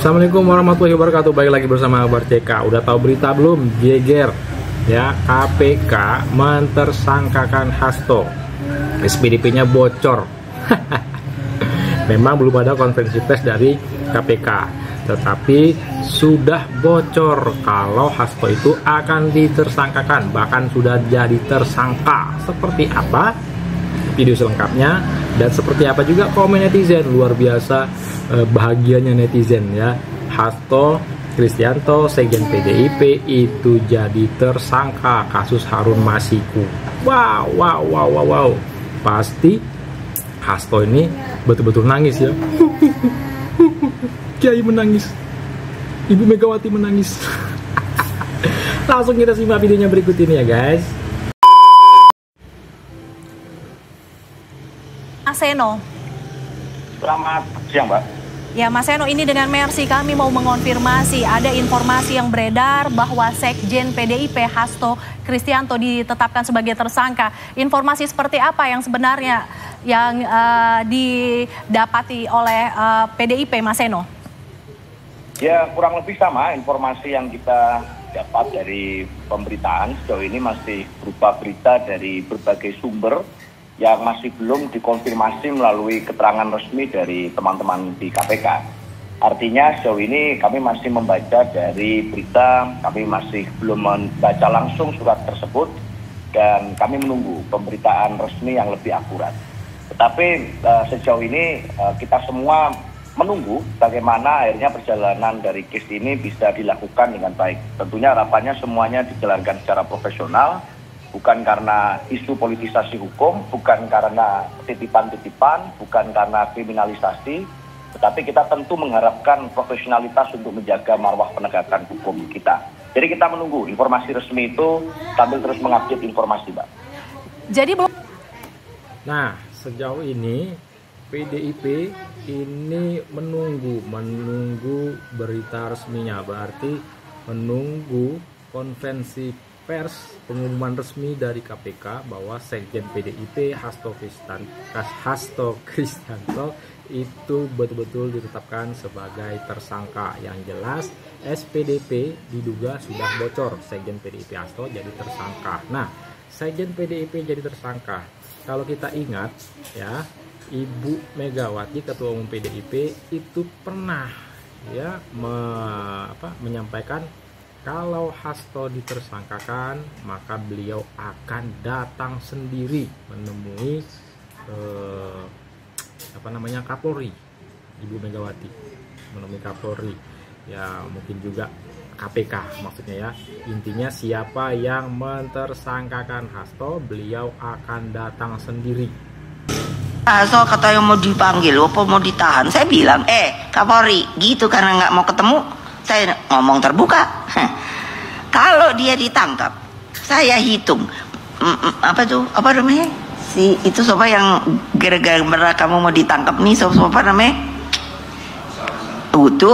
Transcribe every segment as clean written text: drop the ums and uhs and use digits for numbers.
Assalamualaikum warahmatullahi wabarakatuh. Baik lagi bersama Akbar CK. Udah tahu berita belum? Geger ya, KPK mentersangkakan Hasto. SPDP-nya bocor. Memang belum ada konferensi pers dari KPK, tetapi sudah bocor kalau Hasto itu akan ditersangkakan, bahkan sudah jadi tersangka. Seperti apa video selengkapnya dan seperti apa juga komen netizen? Luar biasa bahagianya netizen ya. Hasto Kristianto, Sekjen PDIP itu jadi tersangka kasus Harun Masiku. Wow. Pasti Hasto ini betul-betul nangis ya. Kiai menangis, Ibu Megawati menangis. Langsung kita simak videonya berikut ini ya guys. Mas Seno. Selamat siang, Mbak. Ya, Mas Seno, ini dengan Mercy kami mau mengonfirmasi ada informasi yang beredar bahwa Sekjen PDIP Hasto Kristianto ditetapkan sebagai tersangka. Informasi seperti apa yang sebenarnya yang didapati oleh PDIP, Mas Seno? Ya, kurang lebih sama informasi yang kita dapat dari pemberitaan sejauh ini masih berupa berita dari berbagai sumber yang masih belum dikonfirmasi melalui keterangan resmi dari teman-teman di KPK. Artinya sejauh ini kami masih membaca dari berita, kami masih belum membaca langsung surat tersebut, dan kami menunggu pemberitaan resmi yang lebih akurat. Tetapi sejauh ini kita semua menunggu bagaimana akhirnya perjalanan dari case ini bisa dilakukan dengan baik. Tentunya harapannya semuanya dijalankan secara profesional, bukan karena isu politisasi hukum, bukan karena titipan-titipan, bukan karena kriminalisasi, tetapi kita tentu mengharapkan profesionalitas untuk menjaga marwah penegakan hukum kita. Jadi kita menunggu informasi resmi itu sambil terus mengupdate informasi, Mbak. Jadi belum. Nah, sejauh ini PDIP ini menunggu berita resminya, berarti menunggu konferensi pers pengumuman resmi dari KPK bahwa Sekjen PDIP Hasto Kristianto itu betul-betul ditetapkan sebagai tersangka. Yang jelas SPDP diduga sudah bocor, Sekjen PDIP Hasto jadi tersangka. Nah, Sekjen PDIP jadi tersangka. Kalau kita ingat ya, Ibu Megawati Ketua Umum PDIP itu pernah ya menyampaikan kalau Hasto ditersangkakan maka beliau akan datang sendiri menemui Kapolri. Ibu Megawati menemui Kapolri, ya mungkin juga KPK maksudnya ya. Intinya siapa yang mentersangkakan Hasto, beliau akan datang sendiri. Hasto katanya mau dipanggil, apa mau ditahan. Saya bilang, Kapolri gitu, karena nggak mau ketemu. Saya ngomong terbuka, kalau dia ditangkap, saya hitung apa namanya itu siapa yang gara-gara kamu mau ditangkap nih, siapa namanya itu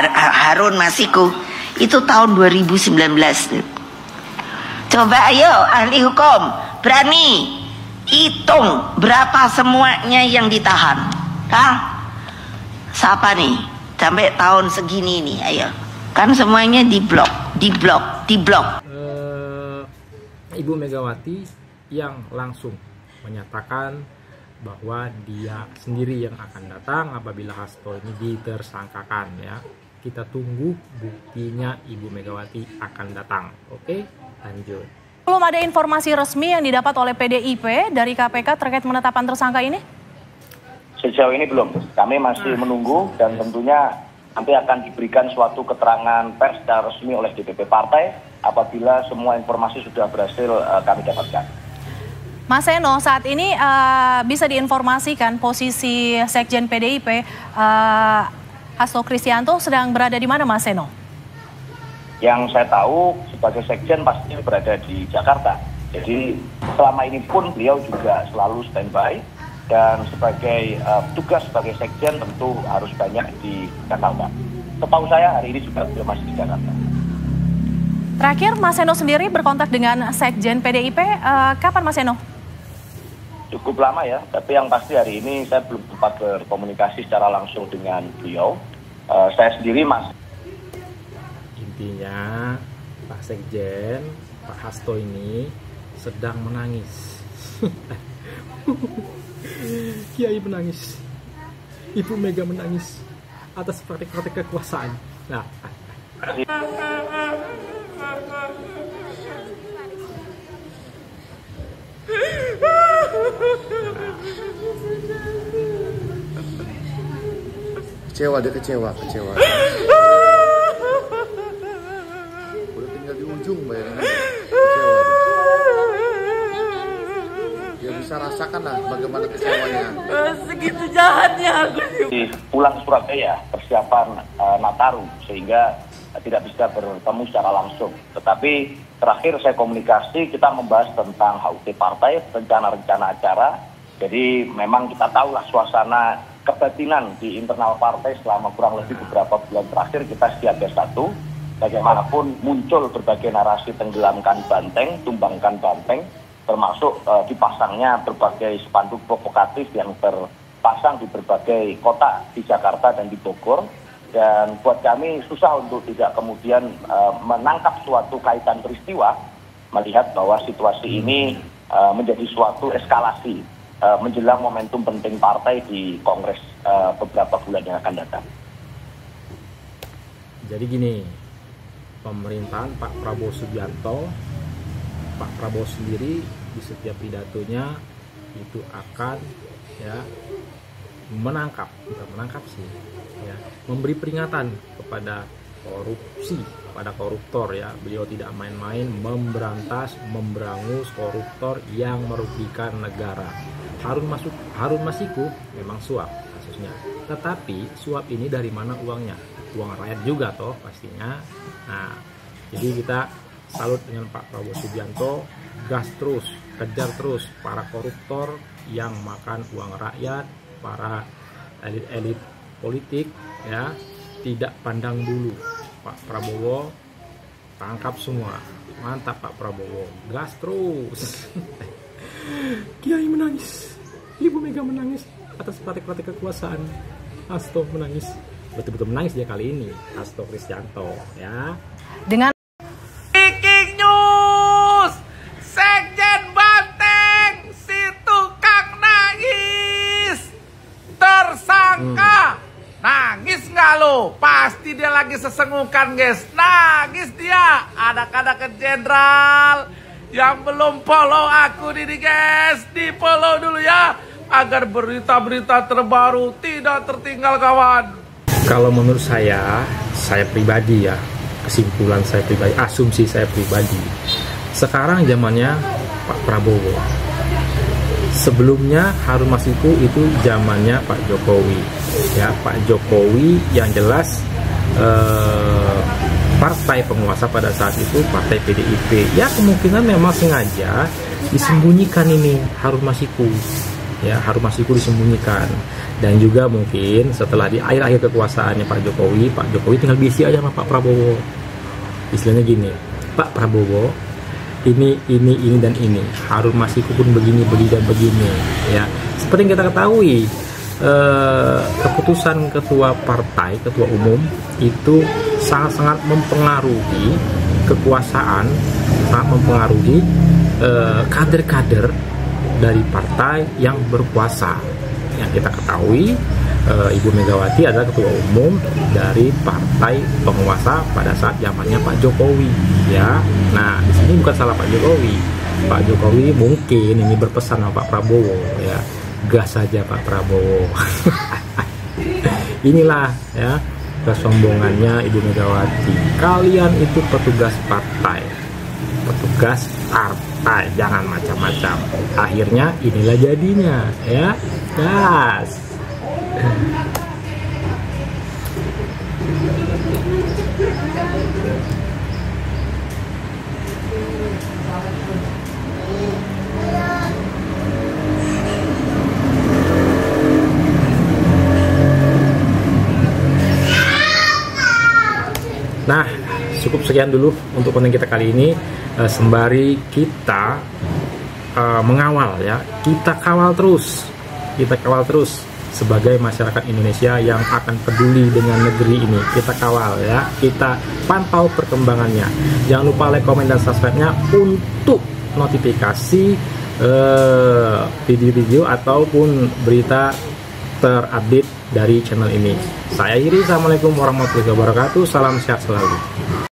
Harun Masiku, itu tahun 2019. Coba ayo ahli hukum berani hitung berapa semuanya yang ditahan, siapa nih sampai tahun segini nih, ayo. Kan semuanya diblok. Ibu Megawati yang langsung menyatakan bahwa dia sendiri yang akan datang apabila Hasto ini ditersangkakan ya. Kita tunggu buktinya Ibu Megawati akan datang. Oke, lanjut. Belum ada informasi resmi yang didapat oleh PDIP dari KPK terkait penetapan tersangka ini? Sejauh ini belum. Kami masih menunggu dan tentunya nanti akan diberikan suatu keterangan pers secara resmi oleh DPP partai apabila semua informasi sudah berhasil kami dapatkan. Mas Seno, saat ini bisa diinformasikan posisi Sekjen PDIP Hasto Kristianto sedang berada di mana, Mas Seno? Yang saya tahu sebagai Sekjen pastinya berada di Jakarta. Jadi selama ini pun beliau juga selalu standby. Dan sebagai tugas sebagai Sekjen tentu harus banyak di Jakarta. Setahu saya hari ini juga masih di Jakarta. Terakhir, Mas Seno sendiri berkontak dengan Sekjen PDIP kapan, Mas Seno? Cukup lama ya, tapi yang pasti hari ini saya belum sempat berkomunikasi secara langsung dengan beliau. saya sendiri Intinya Pak Sekjen, Pak Hasto ini sedang menangis. Kiai menangis, Ibu Mega menangis atas praktik-praktik kekuasaan. Nah, Kecewa, dia kecewa. Udah tinggal di ujung, bayangin aja. Kecewa. Dia bisa rasakan lah bagaimana kecewanya. Segitu jahatnya aku. pulang Surabaya persiapan Nataru sehingga tidak bisa bertemu secara langsung. Tetapi terakhir saya komunikasi, kita membahas tentang HUT partai, rencana-rencana acara. Jadi memang kita tahulah suasana kebatinan di internal partai selama kurang lebih beberapa bulan terakhir kita siaga satu. Bagaimanapun muncul berbagai narasi tenggelamkan banteng, tumbangkan banteng, termasuk dipasangnya berbagai spanduk provokatif yang terpasang di berbagai kota di Jakarta dan di Bogor. Dan buat kami susah untuk tidak kemudian menangkap suatu kaitan peristiwa, melihat bahwa situasi ini menjadi suatu eskalasi menjelang momentum penting partai di Kongres beberapa bulan yang akan datang. Jadi gini, pemerintahan Pak Prabowo Subianto, Pak Prabowo sendiri di setiap pidatonya itu akan bukan menangkap sih, memberi peringatan kepada korupsi, kepada koruptor ya. Beliau tidak main-main memberantas, memberangus koruptor yang merugikan negara. Harun Masiku memang suap kasusnya, tetapi suap ini dari mana uangnya? Uang rakyat juga toh pastinya. Nah, jadi kita salut dengan Pak Prabowo Subianto, gas terus, kejar terus para koruptor yang makan uang rakyat, para elit-elit politik ya, tidak pandang bulu. Pak Prabowo tangkap semua. Mantap Pak Prabowo, gas terus. Kiai menangis, Ibu Mega menangis atas praktik-praktik kekuasaan. Hasto menangis, betul-betul menangis dia kali ini, Hasto Kristianto ya. Dengan Breaking news, Sekjen Banteng si tukang nangis tersangka. Nangis nggak lo? Pasti dia lagi sesengukan guys. Nangis dia. Anak-anak jenderal yang belum follow aku ini guys, di follow dulu ya, agar berita-berita terbaru tidak tertinggal kawan. Kalau menurut saya pribadi ya, kesimpulan saya pribadi, asumsi saya pribadi, sekarang zamannya Pak Prabowo. Sebelumnya Harun Masiku itu zamannya Pak Jokowi ya. Pak Jokowi yang jelas partai penguasa pada saat itu partai PDIP ya, kemungkinan memang sengaja disembunyikan ini Harun Masiku ya, Harun Masiku disembunyikan. Dan juga mungkin setelah di akhir-akhir kekuasaannya Pak Jokowi tinggal bisi aja sama Pak Prabowo. Istilahnya gini, Pak Prabowo ini dan ini, Harun Masiku pun begini dan begini ya. Seperti yang kita ketahui, keputusan ketua partai, ketua umum itu sangat-sangat mempengaruhi kekuasaan, sangat mempengaruhi kader-kader dari partai yang berkuasa. Yang kita ketahui, Ibu Megawati adalah ketua umum dari partai penguasa pada saat zamannya Pak Jokowi ya. Nah, di sini bukan salah Pak Jokowi. Pak Jokowi mungkin ini berpesan sama Pak Prabowo ya, gas saja Pak Prabowo. Inilah ya kesombongannya Ibu Megawati. Kalian itu petugas partai, jangan macam-macam. Akhirnya inilah jadinya ya, gas. Nah, cukup sekian dulu untuk konten kita kali ini. Sembari kita mengawal ya, kita kawal terus sebagai masyarakat Indonesia yang akan peduli dengan negeri ini. Kita kawal ya, kita pantau perkembangannya. Jangan lupa like, komen, dan subscribe-nya untuk notifikasi video-video ataupun berita terupdate dari channel ini. Saya Iri, assalamualaikum warahmatullahi wabarakatuh, salam sehat selalu.